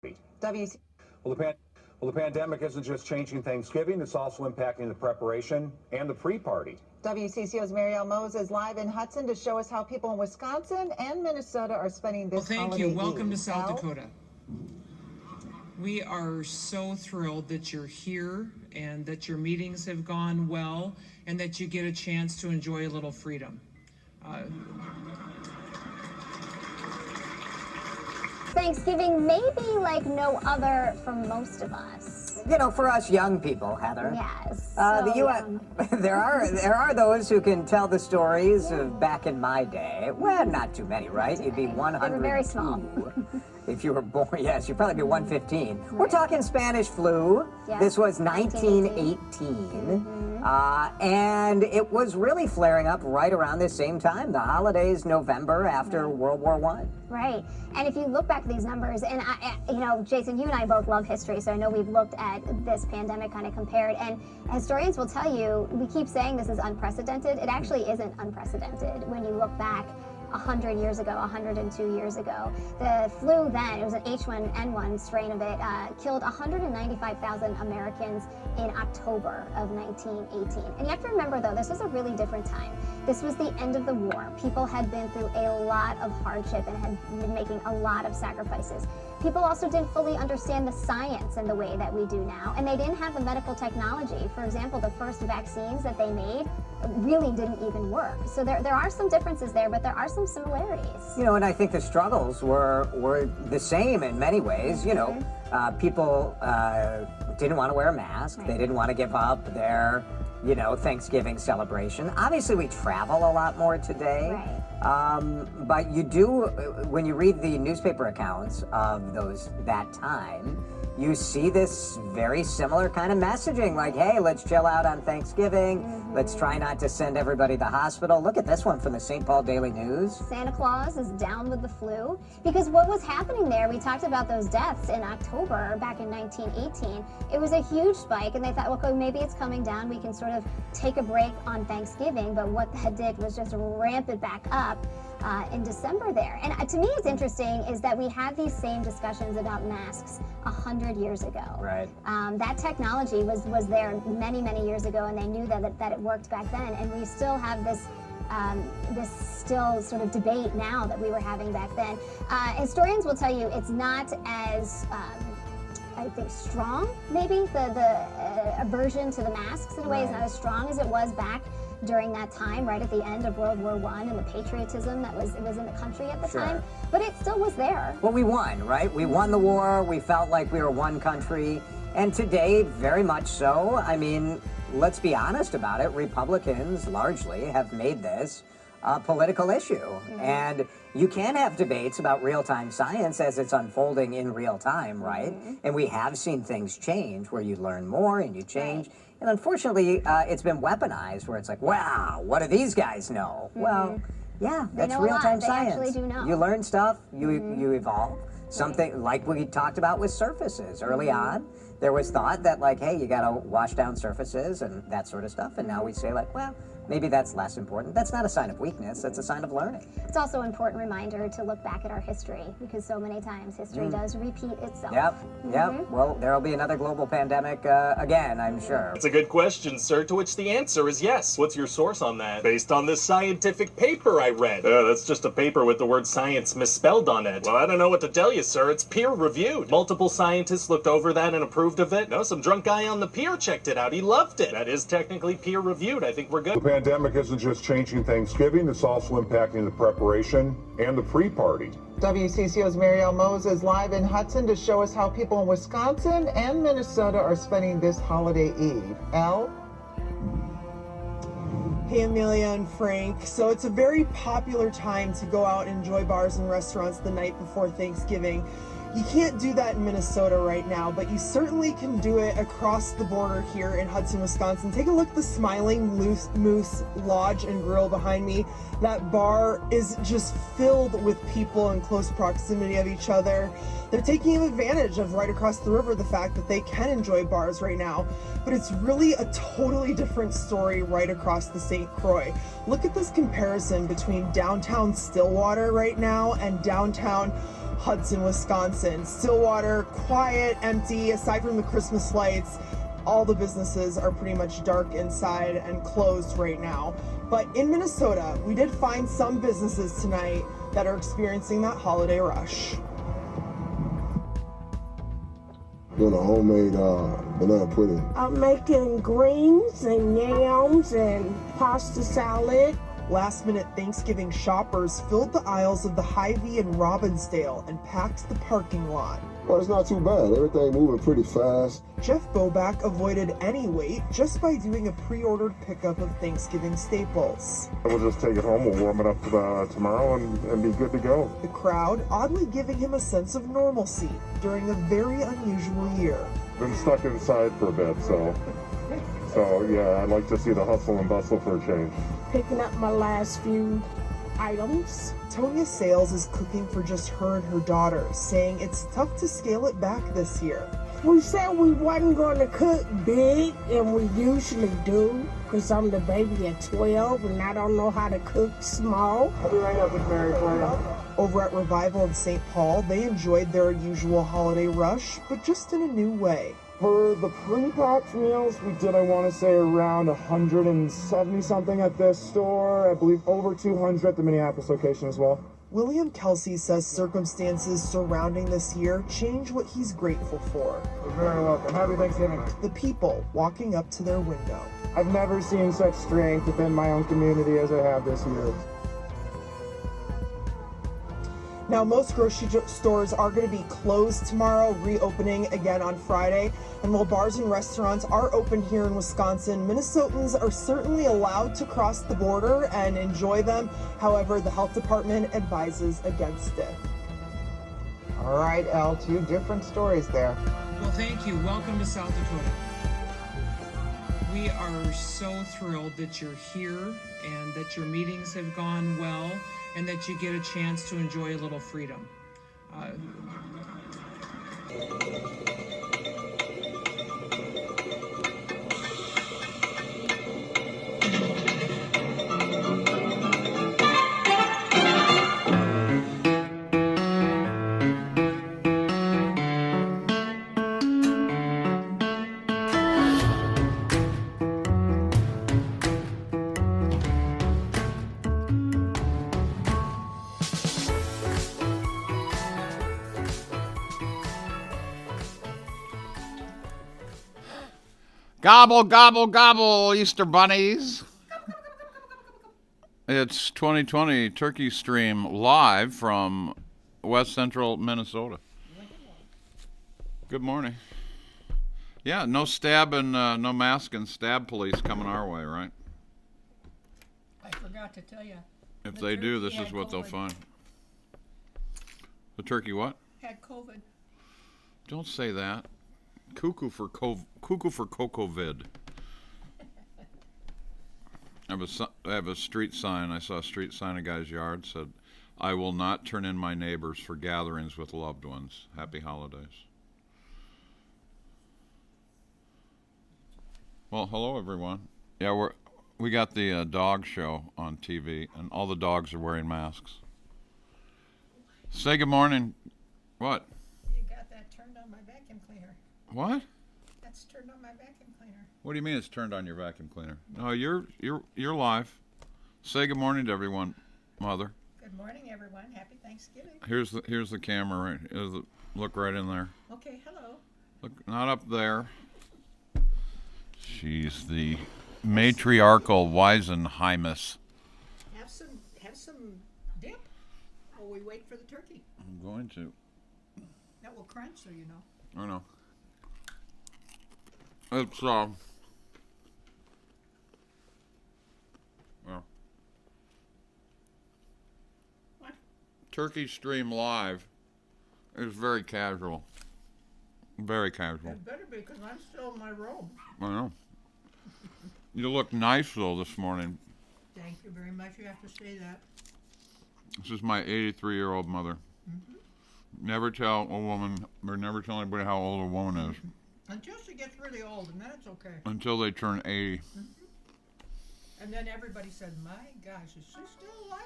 WC. Well, the pandemic isn't just changing Thanksgiving, it's also impacting the preparation and the pre-party. WCCO's Marielle Moses live in Hudson to show us how people in Wisconsin and Minnesota are spending this holiday. Well, thank you. Welcome to South Al? Dakota. We are so thrilled that you're here and that your meetings have gone well and that you get a chance to enjoy a little freedom. Thanksgiving may be like no other for most of us. You know, for us young people, Heather. Yes. The U.S. there are those who can tell the stories of back in my day. Well, not too many, right? You'd be 102. They were very small. If you were born, yes, you'd probably be 115. Right. We're talking Spanish flu. Yes. This was 1918. And it was really flaring up right around the same time, the holidays, November after World War I. Right. And if you look back at these numbers, and you know, Jason, you and I both love history, so I know we've looked at this pandemic kind of compared, and historians will tell you, we keep saying this is unprecedented. It actually isn't unprecedented when you look back 100 years ago, 102 years ago. The flu then, it was an H1N1 strain of it, killed 195,000 Americans in October of 1918. And you have to remember though, this was a really different time. This was the end of the war. People had been through a lot of hardship and had been making a lot of sacrifices. People also didn't fully understand the science in the way that we do now, and they didn't have the medical technology. For example, the first vaccines that they made really didn't even work. So there are some differences there, but there are some similarities. You know, and I think the struggles were the same in many ways. You know, people didn't want to wear a mask. Right. They didn't want to give up their, you know, Thanksgiving celebration. Obviously, we travel a lot more today. Right. But you do, when you read the newspaper accounts of that time, you see this very similar kind of messaging, like, hey, let's chill out on Thanksgiving. Let's try not to send everybody to the hospital. Look at this one from the St. Paul Daily News. Santa Claus is down with the flu. Because what was happening there, we talked about those deaths in October back in 1918. It was a huge spike, and they thought, well, okay, maybe it's coming down. We can sort of take a break on Thanksgiving. But what that did was just ramp it back up in December there. And to me, it's interesting is that we had these same discussions about masks 100 years ago. Right. That technology was there many, many years ago, and they knew that it worked back then. And we still have this still sort of debate now that we were having back then. Historians will tell you it's not as I think strong, maybe the aversion to the masks in a way is not as strong as it was back during that time, right at the end of World War I, and the patriotism that was in the country at the time. But it still was there. Well, we won, right? We won the war. We felt like we were one country. And today, very much so. I mean, let's be honest about it. Republicans, largely, have made this a political issue. And you can have debates about real-time science as it's unfolding in real time, right? And we have seen things change where you learn more and you change. And unfortunately, it's been weaponized where it's like, wow, what do these guys know? Well, yeah, that's real-time science. They actually do know. You learn stuff, you evolve. Something like we talked about with surfaces early on. There was thought that, like, hey, you got to wash down surfaces and that sort of stuff. And now we say, like, well, maybe that's less important. That's not a sign of weakness. That's a sign of learning. It's also an important reminder to look back at our history, because so many times history does repeat itself. Yep. Well, there'll be another global pandemic again, I'm sure. It's a good question, sir, to which the answer is yes. What's your source on that? Based on this scientific paper I read. That's just a paper with the word science misspelled on it. Well, I don't know what to tell you, sir. It's peer-reviewed. Multiple scientists looked over that and approved of it. No, some drunk guy on the pier checked it out. He loved it. That is technically peer-reviewed. I think we're good. The pandemic isn't just changing Thanksgiving, it's also impacting the preparation and the pre-party. WCCO's Marielle Moses live in Hudson to show us how people in Wisconsin and Minnesota are spending this holiday eve. Al? Hey, Amelia and Frank. So it's a very popular time to go out and enjoy bars and restaurants the night before Thanksgiving. You can't do that in Minnesota right now, but you certainly can do it across the border here in Hudson, Wisconsin. Take a look at the Smiling Moose Lodge and Grill behind me. That bar is just filled with people in close proximity of each other. They're taking advantage of right across the river the fact that they can enjoy bars right now, but it's really a totally different story right across the St. Croix. Look at this comparison between downtown Stillwater right now and downtown Hudson, Wisconsin. Stillwater, quiet, empty, aside from the Christmas lights. All the businesses are pretty much dark inside and closed right now. But in Minnesota, we did find some businesses tonight that are experiencing that holiday rush. Doing a homemade banana pudding. I'm making greens and yams and pasta salad. Last-minute Thanksgiving shoppers filled the aisles of the Hy-Vee in Robbinsdale and packed the parking lot. Well, it's not too bad. Everything moving pretty fast. Jeff Boback avoided any wait just by doing a pre-ordered pickup of Thanksgiving staples. We'll just take it home, we'll warm it up tomorrow and be good to go. The crowd oddly giving him a sense of normalcy during a very unusual year. Been stuck inside for a bit, so yeah, I'd like to see the hustle and bustle for a change. Picking up my last few items. Tonya Sales is cooking for just her and her daughter, saying it's tough to scale it back this year. We said we wasn't going to cook big, and we usually do, because I'm the baby at 12, and I don't know how to cook small. I'll be right up with Mary for you. Over at Revival in St. Paul, they enjoyed their usual holiday rush, but just in a new way. For the pre-packed meals, we did, I want to say, around 170 something at this store. I believe over 200 at the Minneapolis location as well. William Kelsey says circumstances surrounding this year change what he's grateful for. You're very welcome. Happy Thanksgiving. The people walking up to their window. I've never seen such strength within my own community as I have this year. Now, most grocery stores are going to be closed tomorrow, reopening again on Friday. And while bars and restaurants are open here in Wisconsin, Minnesotans are certainly allowed to cross the border and enjoy them. However, the health department advises against it. All right, Elle, two different stories there. Well, thank you. Welcome to South Dakota. We are so thrilled that you're here and that your meetings have gone well and that you get a chance to enjoy a little freedom. Gobble, gobble, gobble, Easter bunnies. It's 2020 TurkeyStream live from West Central Minnesota. Good morning. Yeah, no stab and no mask and stab police coming our way, right? I forgot to tell you. If they do, this is what they'll find. The turkey what? Had COVID. Don't say that. Cuckoo for COVID. I have a street sign. I saw a street sign in a guy's yard said, "I will not turn in my neighbors for gatherings with loved ones. Happy holidays." Well, hello everyone. Yeah, we got the dog show on TV, and all the dogs are wearing masks. Say good morning. What? You got that turned on my vacuum cleaner. What? That's turned on my vacuum cleaner. What do you mean it's turned on your vacuum cleaner? No, you're live. Say good morning to everyone, Mother. Good morning, everyone. Happy Thanksgiving. Here's the camera. Right. Look right in there. Okay, hello. Look, not up there. She's the matriarchal Weisenheimus. Have some dip while we wait for the turkey. I'm going to. That will crunch, so you know. I know. It's well, What? TurkeyStream live is very casual. Very casual. It better be, because I'm still in my robe. I know. You look nice though this morning. Thank you very much. You have to say that. This is my 83-year-old mother. Mm-hmm. Never tell a woman, or never tell anybody how old a woman is. Until she gets really old, and then it's okay. Until they turn 80. Mm-hmm. And then everybody said, "My gosh, is she still alive?"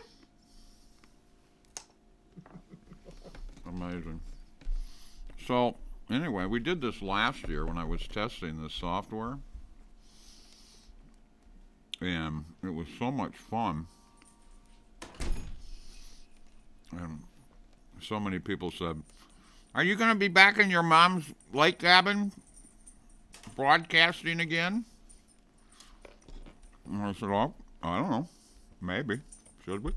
Amazing. So, anyway, we did this last year when I was testing this software. And it was so much fun. And so many people said, "Are you going to be back in your mom's lake cabin broadcasting again?" And I said, "Oh, I don't know. Maybe. Should we?"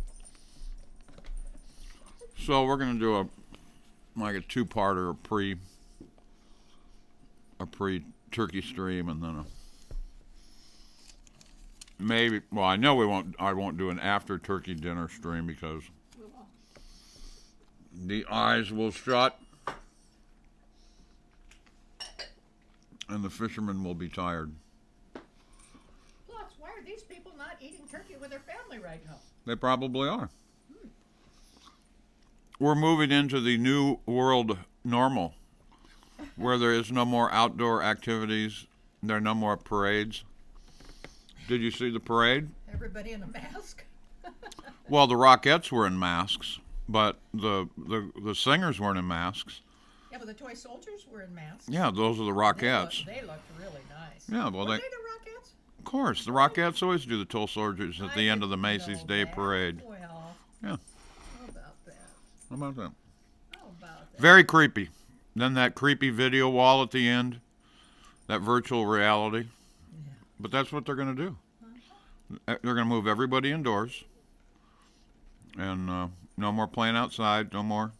So we're going to do a two-parter, a pre-TurkeyStream, and then maybe. Well, I know I won't do an after turkey dinner stream because the eyes will shut and the fishermen will be tired. Plus, why are these people not eating turkey with their family right now? They probably are. We're moving into the new world normal, where there is no more outdoor activities. There are no more parades. Did you see the parade? Everybody in a mask? Well, the Rockettes were in masks, but the singers weren't in masks. Yeah, but the toy soldiers were in masks. Yeah, those are the Rockettes. They looked really nice. Yeah, well, Were they the Rockettes? Of course, the Rockettes always do the toy soldiers at the end of the Macy's Day Parade. Well, yeah. How about that? How about that? How about that? Very creepy. Then that creepy video wall at the end, that virtual reality. Yeah. But that's what they're going to do. They're going to move everybody indoors, and no more playing outside, no more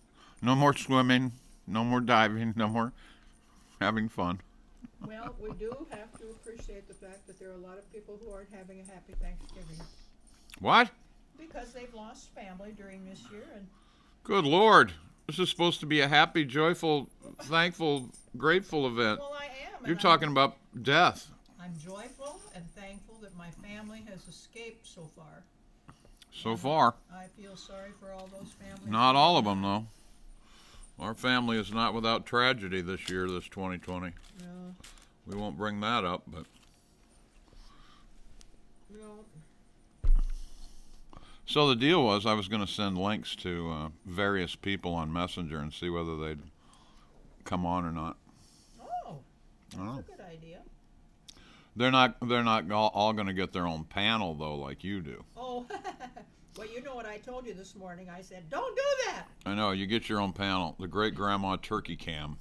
swimming, no more diving, no more having fun. Well, we do have to appreciate the fact that there are a lot of people who aren't having a happy Thanksgiving. What? Because they've lost family during this year, and good Lord, this is supposed to be a happy, joyful, thankful, grateful event. Well, I am. You're talking about death. I'm joyful and thankful that my family has escaped so far. So far. I feel sorry for all those families. Not all of them, though. Our family is not without tragedy this year, this 2020. No. We won't bring that up, but... No. So the deal was I was going to send links to various people on Messenger and see whether they'd come on or not. Oh, that's a good idea. They're not all going to get their own panel, though, like you do. Oh, well, you know what I told you this morning. I said, don't do that. I know. You get your own panel. The Great Grandma Turkey Cam.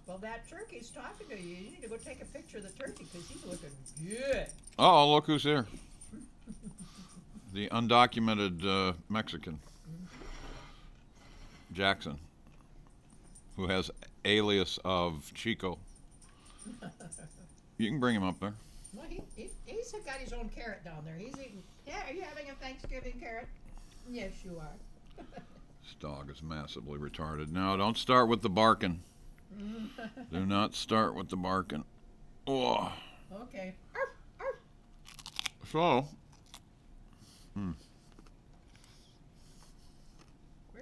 Well, that turkey's talking to you. You need to go take a picture of the turkey because he's looking good. Oh, look who's here. The undocumented Mexican. Jackson, who has alias of Chico. You can bring him up there. Well, he's got his own carrot down there. He's eating. Yeah, are you having a Thanksgiving carrot? Yes, you are. This dog is massively retarded. No, don't start with the barking. Do not start with the barking. Oh. Okay. Arf, arf. So. We're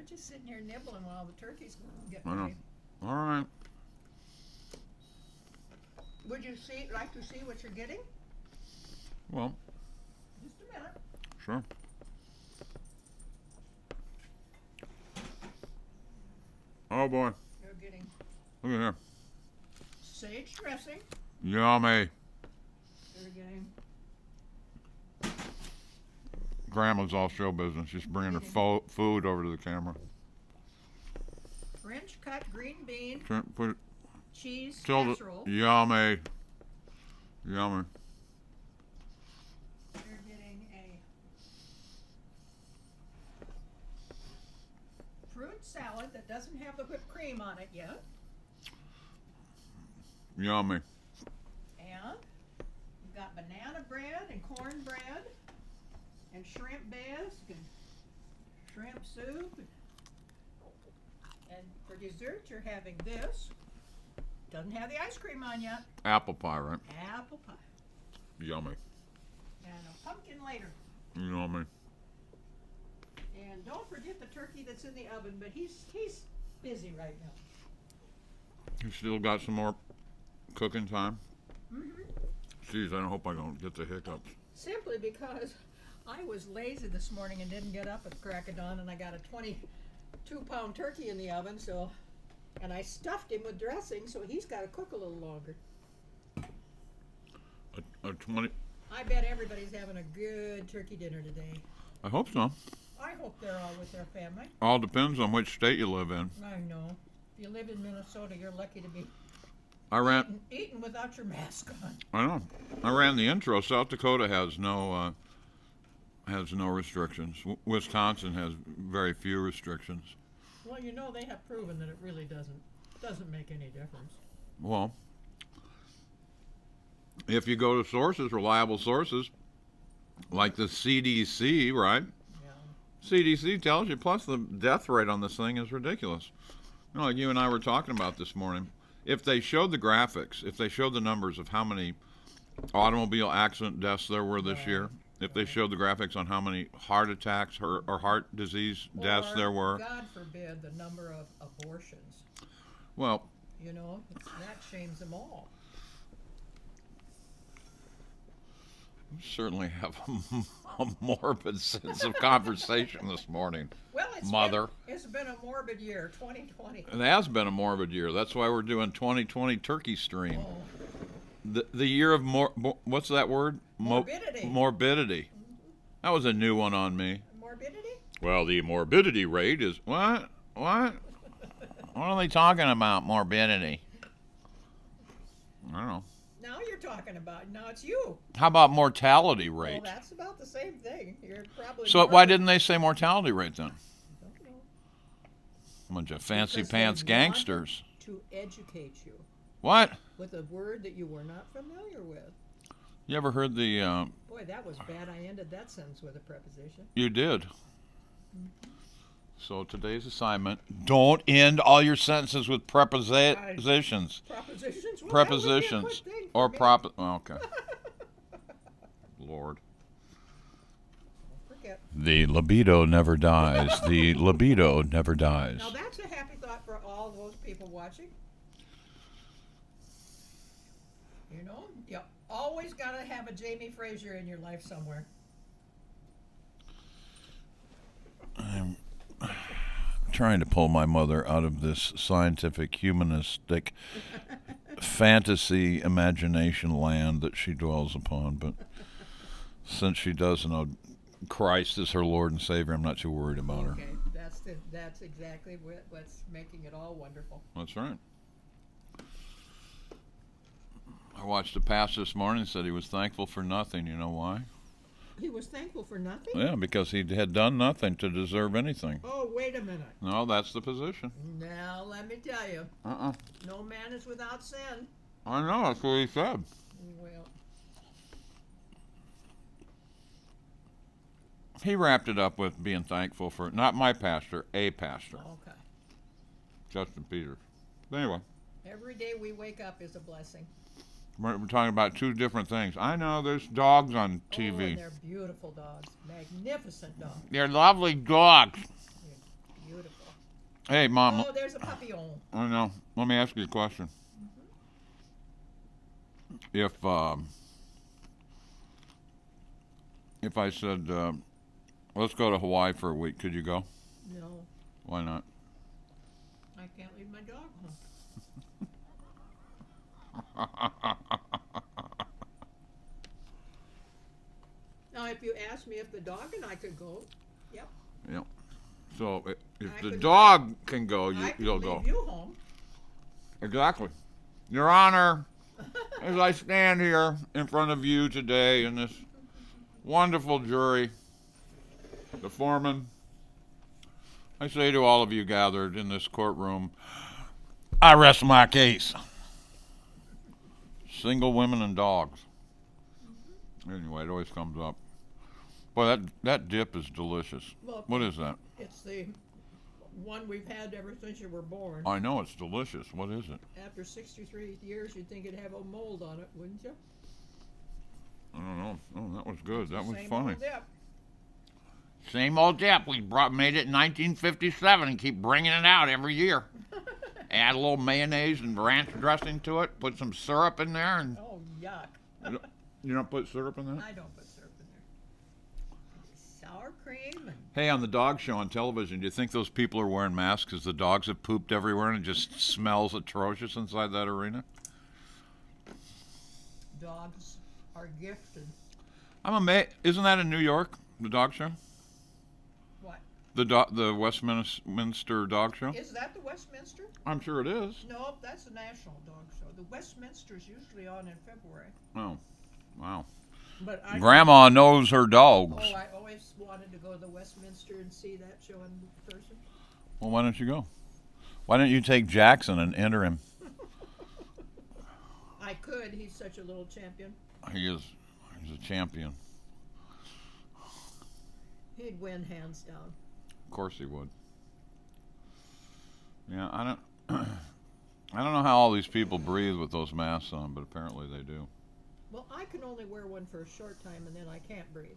just sitting here nibbling while the turkey's getting I know. ready. All right. Would you like to see what you're getting? Well. Just a minute. Sure. Oh boy. You're getting. Look at here. Sage dressing. Yummy. You're getting. Grandma's all show business. She's bringing her food over to the camera. French cut green bean. Put it, cheese Yummy. casserole. Yummy. You're getting a fruit salad that doesn't have the whipped cream on it yet. Yummy. And you've got banana bread and cornbread and shrimp bisque and shrimp soup. And for dessert, you're having this. Doesn't have the ice cream on yet. Apple pie, right? Apple pie. Yummy. And a pumpkin later. Yummy. And don't forget the turkey that's in the oven, but he's busy right now. You still got some more cooking time? Mm-hmm. Geez, I hope I don't get the hiccups. Simply because I was lazy this morning and didn't get up at the crack of dawn, and I got a 22-pound turkey in the oven, and I stuffed him with dressing, so he's got to cook a little longer. A 20. I bet everybody's having a good turkey dinner today. I hope so. I hope they're all with their family. All depends on which state you live in. I know. If you live in Minnesota, you're lucky to be eating without your mask on. I know. I ran the intro. South Dakota has no restrictions. Wisconsin has very few restrictions. Well, you know, they have proven that it really doesn't make any difference. Well, if you go to sources, reliable sources, like the CDC, right? Yeah. CDC tells you, plus the death rate on this thing is ridiculous. You know, like you and I were talking about this morning. If they showed the graphics, if they showed the numbers of how many automobile accident deaths there were this year, if they showed the graphics on how many heart attacks or heart disease deaths there were. God forbid, the number of abortions. Well, you know, that shames them all. You certainly have a morbid sense of conversation this morning. Well, it's been a morbid year, 2020. It has been a morbid year. That's why we're doing 2020 TurkeyStream. Oh. The year of what's that word? Morbidity. Morbidity. That was a new one on me. Morbidity? Well, the morbidity rate is what? What? What are they talking about? Morbidity. I don't know. Now you're talking about. Now it's you. How about mortality rate? Well, that's about the same thing. You're probably. So why didn't they say mortality rate then? I don't know. A bunch of fancy pants gangsters. To educate you. What? With a word that you were not familiar with. You ever heard the? Boy, that was bad. I ended that sentence with a preposition. You did. Mm-hmm. So today's assignment: don't end all your sentences with prepositions. Prepositions. Well, prepositions or prop. Oh, okay. Lord. Don't forget. The libido never dies. The libido never dies. Now that's a happy thought for all those people watching. You know, you always got to have a Jamie Fraser in your life somewhere. I'm trying to pull my mother out of this scientific, humanistic, fantasy imagination land that she dwells upon. But since she does know Christ is her Lord and Savior, I'm not too worried about her. Okay, that's exactly what's making it all wonderful. That's right. I watched a pastor this morning and said he was thankful for nothing. You know why? He was thankful for nothing? Yeah, because he had done nothing to deserve anything. Oh, wait a minute. No, that's the position. Now, let me tell you. No man is without sin. I know, that's what he said. Well. He wrapped it up with being thankful for, not my pastor, a pastor. Okay. Justin Peters. But anyway. Every day we wake up is a blessing. We're talking about two different things. I know there's dogs on TV. Oh, and they're beautiful dogs. Magnificent dogs. They're lovely dogs. They're beautiful. Hey, Mom. Oh, there's a papillon. I know. Let me ask you a question. Mm-hmm. If I said, let's go to Hawaii for a week, could you go? No. Why not? I can't leave my dog home. Now, if you ask me if the dog and I could go, yep. Yep. So if the dog can go, you'll go. Leave you home. Exactly. Your Honor, as I stand here in front of you today in this wonderful jury, the foreman, I say to all of you gathered in this courtroom, I rest my case. Single women and dogs. Anyway, it always comes up. Boy, that dip is delicious. Well, what is that? It's the one we've had ever since you were born. I know, it's delicious. What is it? After 63 years, you'd think it'd have a mold on it, wouldn't you? I don't know. Oh, that was good. That was Same funny. old dip. Same old dip. We made it in 1957 and keep bringing it out every year. Add a little mayonnaise and ranch dressing to it. Put some syrup in there. And oh, yuck. You don't put syrup in there? I don't put syrup in there. cream. And Hey, on the dog show on television, do you think those people are wearing masks because the dogs have pooped everywhere and it just smells atrocious inside that arena? dogs are gifted. I'm amazed. Isn't that in New York, the dog show? What? The Westminster Dog Show? Is that the Westminster? I'm sure it is. No, that's the National Dog Show. The Westminster's usually on in February. Oh, wow. But Grandma knows her dogs. Oh, I always wanted to go to the Westminster and see that show in person. Well, why don't you go? Why don't you take Jackson and enter him? I could. He's such a little champion. He is. He's a champion. He'd win hands down. Of course he would. Yeah, I don't. I don't know how all these people breathe with those masks on, but apparently they do. Well, I can only wear one for a short time, and then I can't breathe.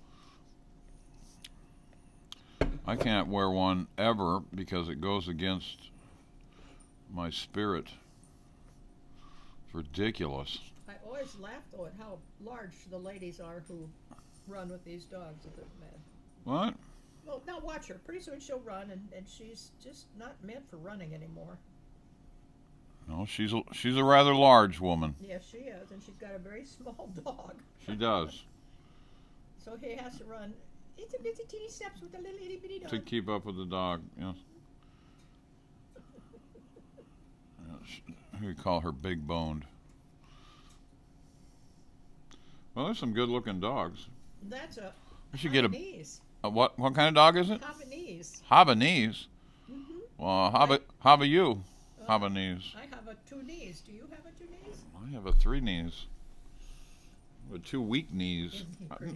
I can't wear one ever because it goes against my spirit. It's ridiculous. I always laugh, though, at how large the ladies are who run with these dogs at the med. What? Well, now watch her. Pretty soon she'll run, and she's just not meant for running anymore. No, she's a rather large woman. Yes, she is, and she's got a very small dog. She does. So he has to run itty bitty teeny steps with a little itty bitty dog. To keep up with the dog, yes. We call her big boned. Well, there's some good looking dogs. That's a I should get Havanese. What kind of dog is it? Havanese. Havanese. Mm-hmm. Well, how about you? Havanese. I have a 2 knees. Do you have a 2 knees? I have a 3 knees. With 2 weak knees.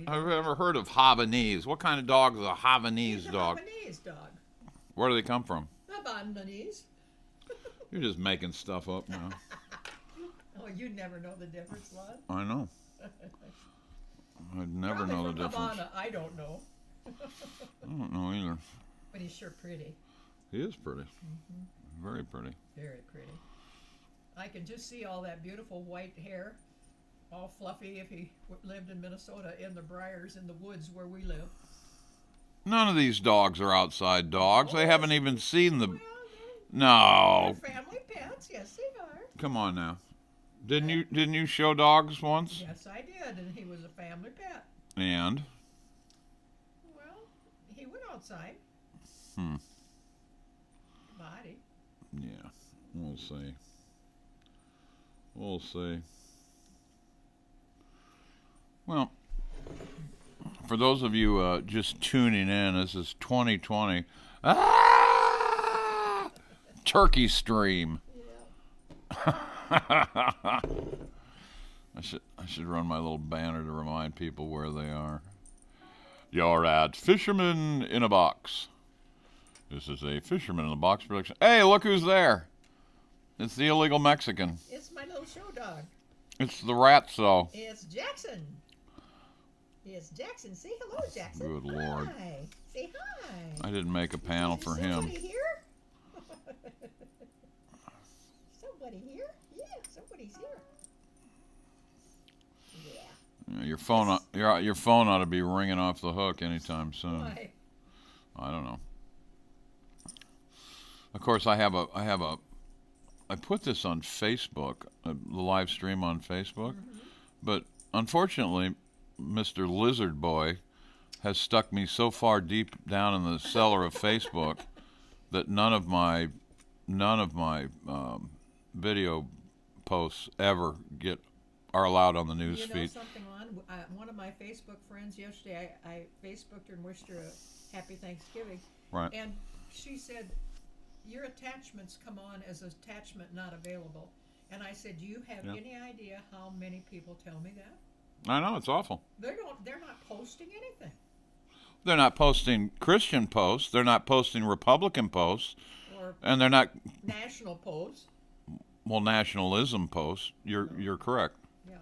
I've never heard of Havanese. What kind of dog is a Havanese dog? Havanese dog. Where do they come from? Havanese. You're just making stuff up now. Oh, you never know the difference, Lon. I know. I'd never Probably know the from difference. Havana. I don't know. I don't know either. But he's sure pretty. He is pretty. Mm-hmm. Very pretty. Very pretty. I can just see all that beautiful white hair, all fluffy if he lived in Minnesota in the briars in the woods where we live. None of these dogs are outside dogs. They haven't even seen the... Well, No. they're family pets. Yes, they are. Come on now. Didn't you show dogs once? Yes, I did, and he was a family pet. And? Well, he went outside. Body. Yeah, we'll see. We'll see. Well, for those of you just tuning in, this is 2020. TurkeyStream. Yeah. I should run my little banner to remind people where they are. You're at Fisherman In A Box. This is a Fisherman In A Box production. Hey, look who's there. It's the illegal Mexican. It's my little show dog. It's the Ratso. It's Jackson. It's Jackson. Say hello, Jackson. Good Lord. Hi. Say hi. I didn't make a panel for him. Somebody here? Somebody here? Yeah, somebody's here. Yeah. Your phone ought to be ringing off the hook anytime soon. Why? I don't know. Of course, I put this on Facebook, the live stream on Facebook, but unfortunately, Mr. Lizard Boy has stuck me so far deep down in the cellar of Facebook that none of my video posts ever are allowed on the news You know feed. something, Lon? One of my Facebook friends yesterday, I Facebooked her and wished her a happy Thanksgiving. Right. And she said, your attachments come on as attachment not available. And I said, do you have any idea how many people tell me that? I know, it's awful. They're not posting anything. They're not posting Christian posts. They're not posting Republican posts. Or And they're not, national posts. well, nationalism posts. You're correct. Yeah.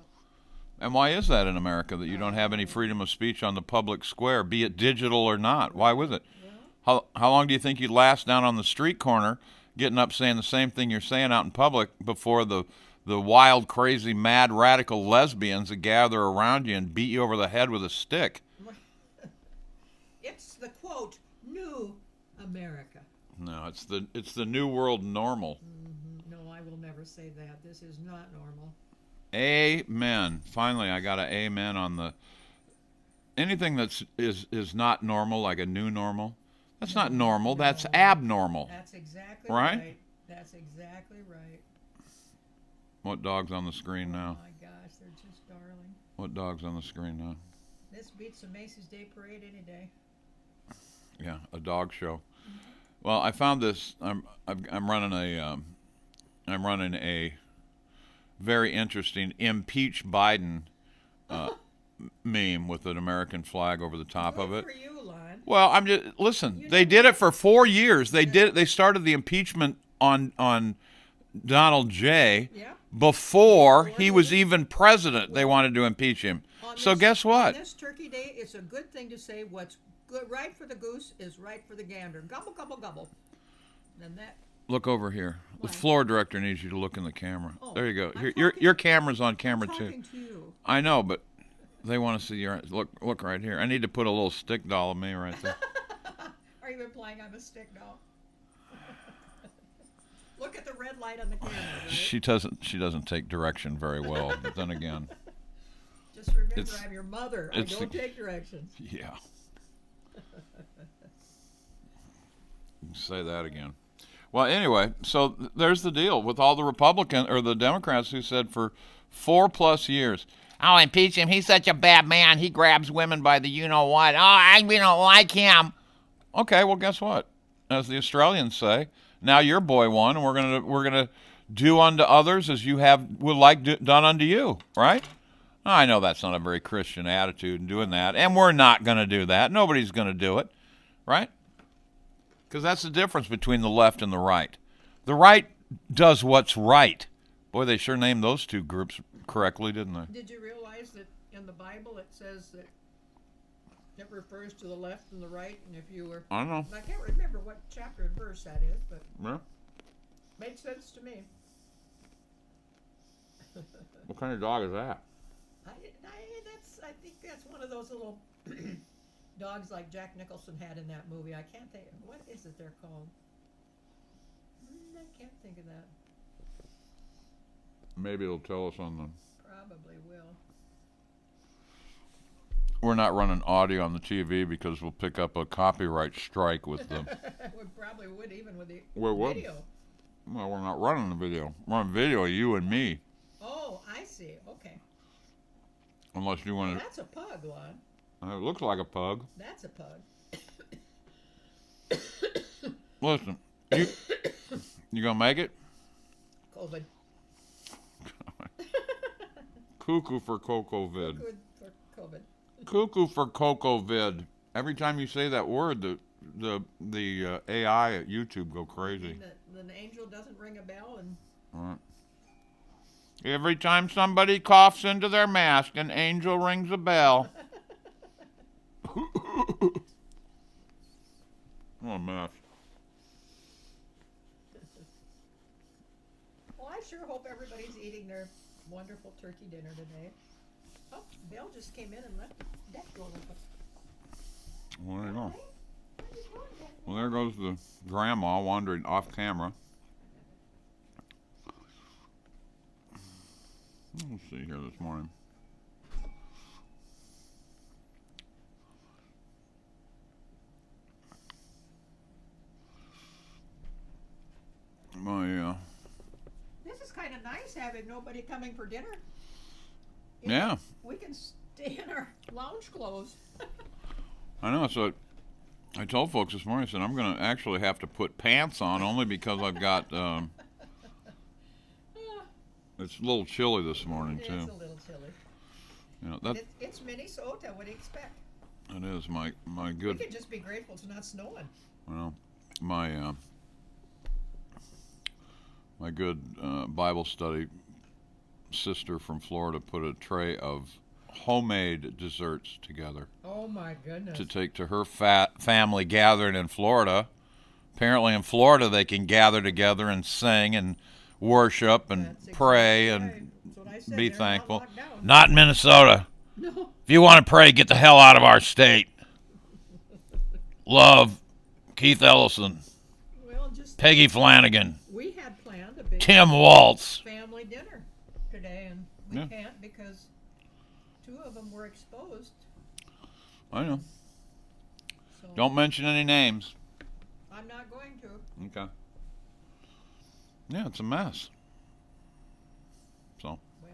And why is that in America, that you don't have any freedom of speech on the public square, be it digital or not? Why with it? Yeah. How long do you think you'd last down on the street corner getting up saying the same thing you're saying out in public before the wild, crazy, mad, radical lesbians that gather around you and beat you over the head with a stick? It's the quote, new America. No, it's the new world normal. No, I will never say that. This is not normal. Amen. Finally, I got an amen on the anything that's is not normal, like a new normal. That's not normal. That's abnormal. That's exactly right. That's exactly right. What dog's on the screen now? Oh my gosh, they're just darling. What dog's on the screen now? This beats the Macy's Day Parade any day. Yeah, a dog show. Well, I found this. I'm running a very interesting impeach Biden meme with an American flag over the top of it. Good for you, Lon. Well, I'm just listen. They did it for 4 years. They started the impeachment on Donald J. Before he was even president. They wanted to impeach him. So guess what? On this Turkey Day, it's a good thing to say what's good, right for the goose is right for the gander. Gobble, gobble, gobble. And that. Look over here. Why? The floor director needs you to look in the camera. Oh, there you go. Here, your camera's on camera I'm too. talking to you. I know, but they want to see your look right here. I need to put a little stick doll of me right there. Are you implying I'm a stick doll? Look at the red light on the camera. Right? She doesn't take direction very well. But then again, just remember, I'm your mother. I don't take directions. Yeah. You can say that again. Well, anyway, so there's the deal with all the Republicans or the Democrats who said for 4+ years, "I'll impeach him. He's such a bad man. He grabs women by the you-know-what. We don't like him." Okay, well, guess what? As the Australians say, now your boy won, and we're gonna do unto others as you would like done unto you, right? I know that's not a very Christian attitude in doing that, and we're not going to do that. Nobody's going to do it, right? Because that's the difference between the left and the right. The right does what's right. Boy, they sure named those two groups correctly, didn't they? Did you realize that in the Bible it says that it refers to the left and the right, and if you were... I don't know. I can't remember what chapter and verse that is, but Yeah. made sense to me. What kind of dog is that? I think that's one of those little dogs like Jack Nicholson had in that movie. I can't think. What is it they're called? I can't think of that. Maybe it'll tell us on the... Probably will. We're not running audio on the TV because we'll pick up a copyright strike with them. We probably would even with the video. Well, we're not running the video. We're on video, you and me. Oh, I see. Okay. Unless you want to... That's a pug, Lon. It looks like a pug. That's a pug. Listen, you gonna make it? COVID. Cuckoo for Cocovid. Good for COVID. Cuckoo for Cocovid. Every time you say that word, the AI at YouTube go crazy. The angel doesn't ring a bell, and all right. Every time somebody coughs into their mask, an angel rings a bell. What a mess. Well, I sure hope everybody's eating their wonderful turkey dinner today. Oh, Bill just came in and left the deck door open. Well, there you go. Well, there goes the grandma wandering off camera. Let's see here this morning. This is kind of nice having nobody coming for dinner. Yeah. We can stay in our lounge clothes. I know. So I told folks this morning, I said, I'm going to actually have to put pants on only because I've got, it's a little chilly this morning, too. It's a little chilly. You know, it's Minnesota. What do you expect? It is my good. We can just be grateful it's not snowing. Well, my good Bible study sister from Florida put a tray of homemade desserts together. Oh my goodness! To take to her family gathering in Florida. Apparently, in Florida, they can gather together and sing and worship and pray and be thankful. Not in Minnesota. No. If you want to pray, get the hell out of our state. love Keith Ellison, Well, just Peggy Flanagan, we had planned a big Tim Waltz. family dinner today, and we Yeah. can't because 2 of them were exposed. I know. So Don't mention any names. I'm not going to. Okay. Yeah, it's a mess. So, Well,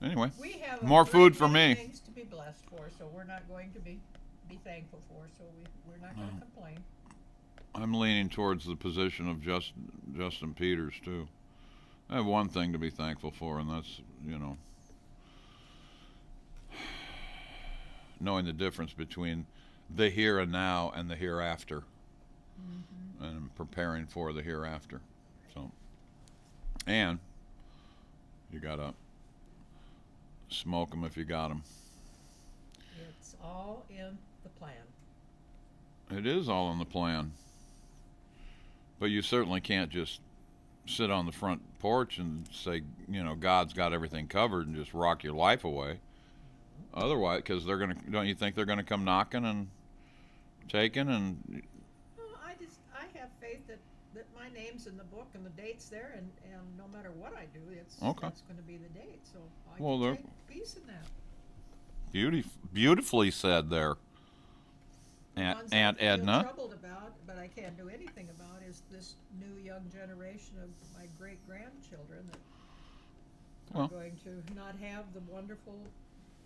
anyway, we have more great food for many me. things to be blessed for, so we're not going to be thankful for. So we're not going to complain. I'm leaning towards the position of Justin Peters, too. I have one thing to be thankful for, and that's, knowing the difference between the here and now and the hereafter, and preparing for the hereafter. So, and you gotta smoke them if you got them. It's all in the plan. It is all in the plan, but you certainly can't just sit on the front porch and say, God's got everything covered and just rock your life away. Otherwise, because don't you think they're gonna come knocking and taking and? I have faith that my name's in the book and the date's there, and no matter what I do, that's going to be the date. So I can take peace in that. Beautifully said there, Aunt I feel Edna. troubled about, but I can't do anything about, is this new young generation of my great grandchildren that are going to not have the wonderful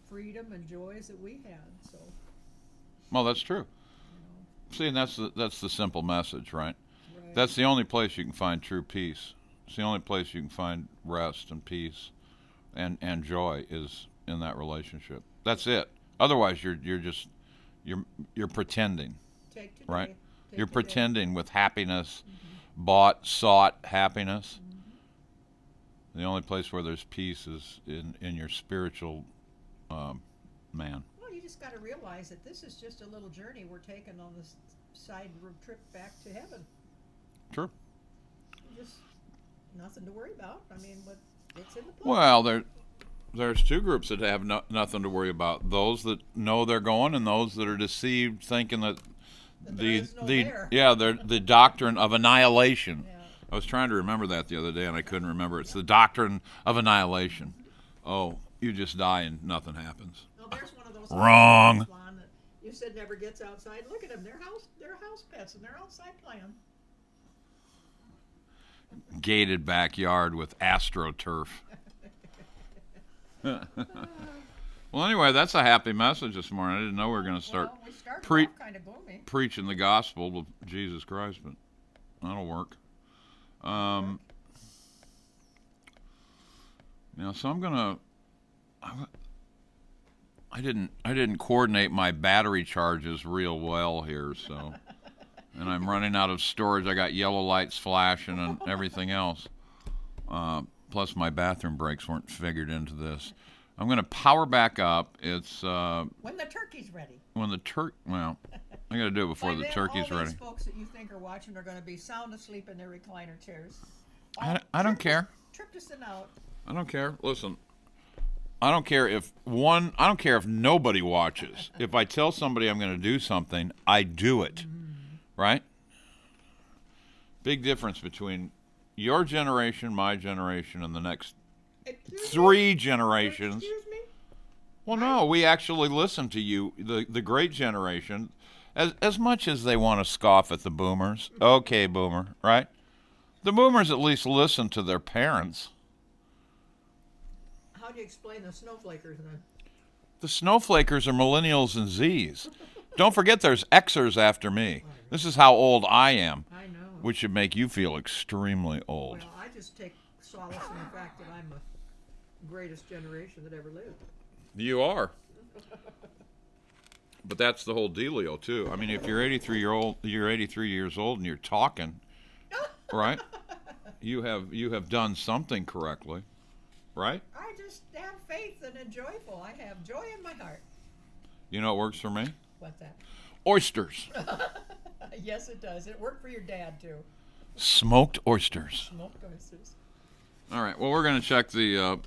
freedom and joys that we had. So. Well, that's true. See, and that's the simple message, right? That's the only place you can find true peace. It's the only place you can find rest and peace, and joy is in that relationship. That's it. Otherwise, you're pretending, right? You're pretending with happiness, sought happiness. The only place where there's peace is in your spiritual man. Well, you just got to realize that this is just a little journey we're taking on this side road trip back to heaven. True. Just nothing to worry about. I mean, it's in the plan. Well, there's 2 groups that have nothing to worry about. Those that know they're going, and those that are deceived, thinking that the doctrine of annihilation. Yeah. I was trying to remember that the other day, and I couldn't remember. It's the doctrine of annihilation. Oh, you just die and nothing happens. Well, there's one of those wrong. That you said never gets outside. Look at them. They're house pets, and they're outside playing. Gated backyard with AstroTurf. Well, anyway, that's a happy message this morning. I didn't know we were going to start kind of gloomy. Preaching the gospel of Jesus Christ, but that'll work. So I'm gonna. I didn't coordinate my battery charges real well here, so, and I'm running out of storage. I got yellow lights flashing and everything else. Plus, my bathroom breaks weren't figured into this. I'm going to power back up. It's when the turkey's ready. Well, I got to do it before the turkey's ready. All these folks that you think are watching are going to be sound asleep in their recliner chairs. I don't care. Trip to sit out. I don't care. Listen, I don't care if nobody watches. If I tell somebody I'm going to do something, I do it. Right? Big difference between your generation, my generation, and the next 3 generations. Excuse me? Well, no, we actually listen to you, the great generation, as much as they want to scoff at the boomers. Okay, boomer, right? The boomers at least listen to their parents. How do you explain the snowflakers then? The snowflakers are millennials and Zs. Don't forget there's Xers after me. This is how old I am. I know. Which should make you feel extremely old. Well, I just take solace in the fact that I'm the greatest generation that ever lived. You are. But that's the whole dealio too. I mean, if you're 83 years old and you're talking, right? You have done something correctly, right? I just have faith and am joyful. I have joy in my heart. You know what works for me? What's that? Oysters. Yes, it does. It worked for your dad too. Smoked oysters. Smoked oysters. All right. Well, we're going to check the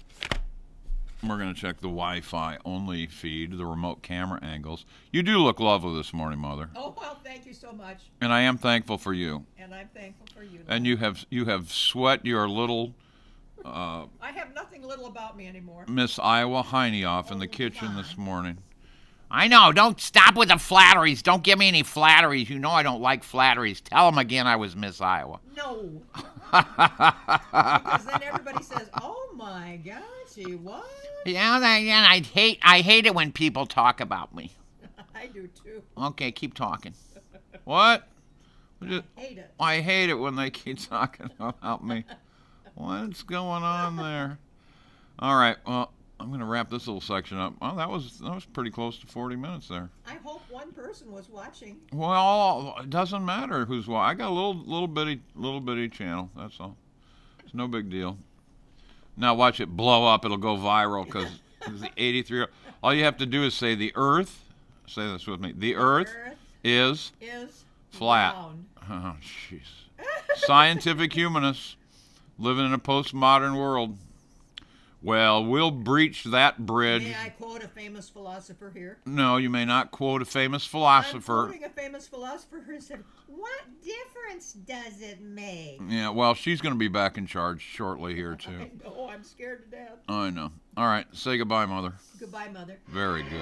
We're going to check the Wi-Fi only feed, the remote camera angles. You do look lovely this morning, Mother. Oh, well, thank you so much. And I am thankful for you. And I'm thankful for you. And you have sweat your little I have nothing little about me anymore. Miss Iowa Heine off in the kitchen this morning. I know. Don't stop with the flatteries. Don't give me any flatteries. You know I don't like flatteries. Tell them again I was Miss Iowa. No. Because then everybody says, oh my gosh, he was. Yeah, I hate it when people talk about me. I do too. Okay, keep talking. What? I hate it. I hate it when they keep talking about me. What's going on there? All right, well, I'm going to wrap this little section up. Well, that was pretty close to 40 minutes there. I hope one person was watching. Well, it doesn't matter who's watching. I got a little bitty channel. That's all. It's no big deal. Now watch it blow up. It'll go viral because the 83. All you have to do is say the Earth. Say this with me. The Earth is flat. Round. Oh, jeez. Scientific humanists living in a postmodern world. Well, we'll breach that bridge. May I quote a famous philosopher here? No, you may not quote a famous philosopher. I'm quoting a famous philosopher who said, what difference does it make? Yeah, well, she's going to be back in charge shortly here, too. I know, I'm scared to death. I know. All right, say goodbye, Mother. Goodbye, Mother. Very good.